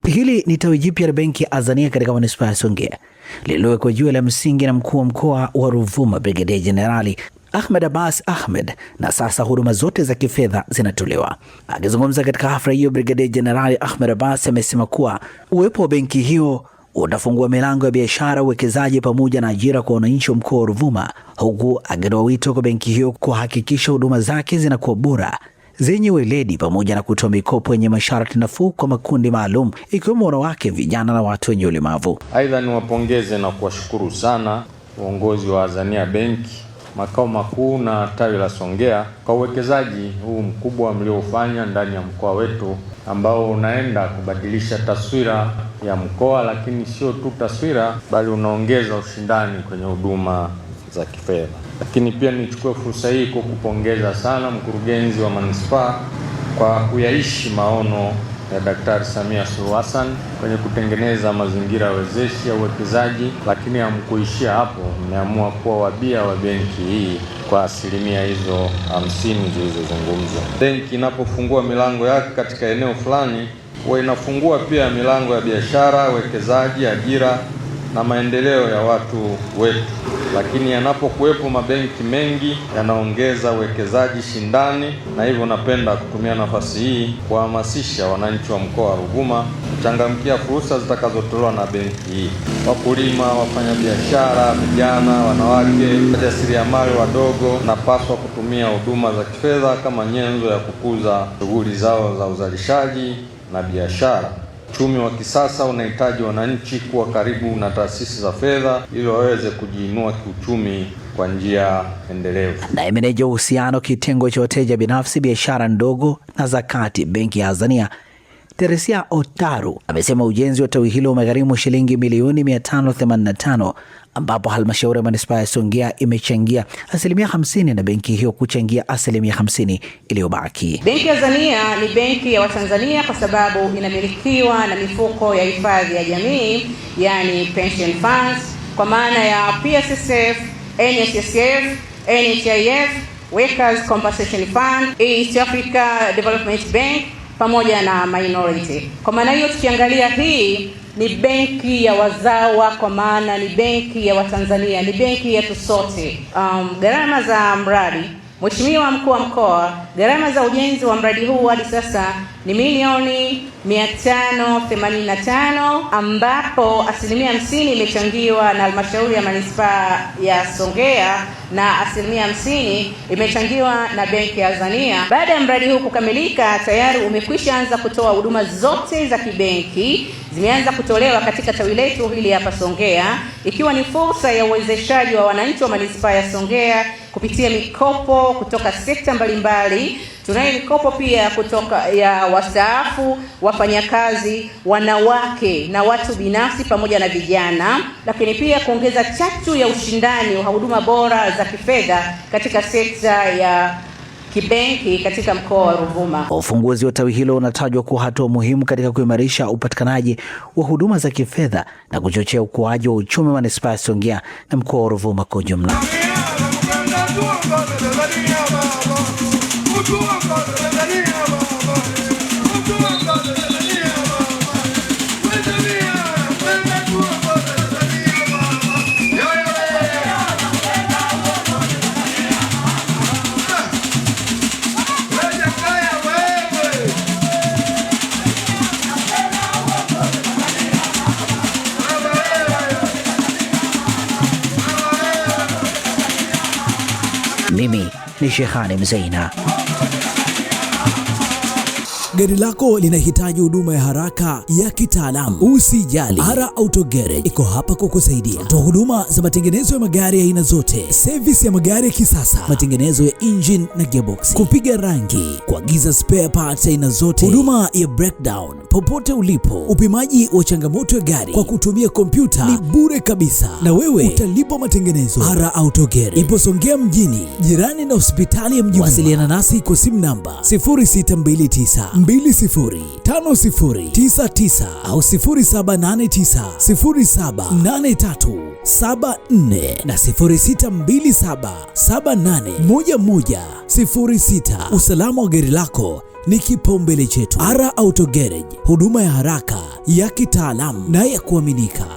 Hili ni tawi jipya la benki ya Azania katika manispaa ya Songea lililowekwa jiwe la msingi na mkuu wa mkoa wa Ruvuma Brigadia Jenerali Ahmed Abbas Ahmed, na sasa huduma zote za kifedha zinatolewa. Akizungumza katika hafla hiyo, Brigadia Jenerali Ahmed Abbas amesema kuwa uwepo wa benki hiyo utafungua milango ya biashara, uwekezaji pamoja na ajira kwa wananchi wa mkoa wa Ruvuma, huku akitoa wito kwa benki hiyo kuhakikisha huduma zake zinakuwa bora, zenye weledi pamoja na kutoa mikopo yenye masharti nafuu kwa makundi maalum ikiwemo wanawake, vijana na watu wenye ulemavu. Aidha, niwapongeze na kuwashukuru sana uongozi wa Azania Benki makao makuu na tawi la Songea kwa uwekezaji huu mkubwa mliofanya ndani ya mkoa wetu ambao unaenda kubadilisha taswira ya mkoa, lakini sio tu taswira bali unaongeza ushindani kwenye huduma za kifedha. Lakini pia nichukue fursa hii kukupongeza sana mkurugenzi wa manispaa kwa kuyaishi maono ya Daktari Samia Suluhu Hassan kwenye kutengeneza mazingira wezeshi ya uwekezaji, lakini hamkuishia hapo, mmeamua kuwa wabia wa benki hii kwa asilimia hizo 50 zilizozungumzwa. Benki inapofungua milango yake katika eneo fulani, huwa inafungua pia milango ya biashara, uwekezaji, ajira na maendeleo ya watu wetu. Lakini yanapokuwepo mabenki mengi yanaongeza uwekezaji shindani, na hivyo napenda kutumia nafasi hii kuhamasisha wananchi wa mkoa wa Ruvuma kuchangamkia fursa zitakazotolewa na benki hii. Wakulima, wafanyabiashara, vijana, wanawake, wajasiriamali wadogo napaswa kutumia huduma za kifedha kama nyenzo ya kukuza shughuli zao za uzalishaji na biashara. Uchumi wa kisasa unahitaji wananchi kuwa karibu na taasisi za fedha ili waweze kujiinua kiuchumi kwa njia endelevu. Na meneja uhusiano kitengo cha wateja binafsi, biashara ndogo na zakati, benki ya Azania, Teresia Otaru, amesema ujenzi wa tawi hilo umegharimu shilingi milioni 585, ambapo halmashauri ya manispaa ya Songea imechangia 50% na benki hiyo kuchangia 50% iliyobaki. Benki ya Azania ni benki ya Watanzania kwa sababu inamilikiwa na mifuko ya hifadhi ya jamii, yani pension funds, kwa maana ya PSSF, NSSF, NHIF, Workers Compensation Fund, East Africa Development Bank pamoja na minority. Kwa maana hiyo, tukiangalia hii ni benki ya wazawa, kwa maana ni benki ya Watanzania, ni benki yetu sote. Gharama za mradi, Mheshimiwa Mkuu wa Mkoa, gharama za ujenzi wa mradi huu hadi sasa ni milioni 585, ambapo 50% imechangiwa na halmashauri ya manispaa ya Songea na 50% imechangiwa na benki ya Azania. Baada ya mradi huu kukamilika, tayari umekwisha anza kutoa huduma zote za kibenki, zimeanza kutolewa katika tawi letu hili hapa Songea, ikiwa ni fursa ya uwezeshaji wa wananchi wa manispaa ya Songea kupitia mikopo kutoka sekta mbalimbali. Tunayo mikopo pia kutoka ya wastaafu, wafanyakazi, wanawake na watu binafsi pamoja na vijana, lakini pia kuongeza chachu ya ushindani wa huduma bora za kifedha katika sekta ya kibenki katika mkoa wa Ruvuma. Ufunguzi wa tawi hilo unatajwa kuwa hatua muhimu katika kuimarisha upatikanaji wa huduma za kifedha na kuchochea ukuaji wa uchumi wa manispaa ya Songea na mkoa wa Ruvuma kwa ujumla. Mimi ni Shehani Mzeina. Gari lako linahitaji huduma ya haraka ya kitaalamu? Usijali, Ara Auto Garage iko hapa kukusaidia. Toa huduma za matengenezo ya magari ya aina zote, service ya magari ya kisasa, matengenezo ya engine na gearbox, kupiga rangi, kuagiza spare parts aina zote, huduma ya breakdown popote ulipo, upimaji wa changamoto ya gari kwa kutumia kompyuta ni bure kabisa, na wewe utalipa matengenezo. Ara Auto Garage ipo Songea mjini, jirani na hospitali ya mji. Wasiliana nasi kwa simu namba 0629205099 au 0789078374 na 0627781106. Usalama wa gari lako ni kipaumbele chetu. Ara Auto Garage, huduma ya haraka ya kitaalamu na ya kuaminika.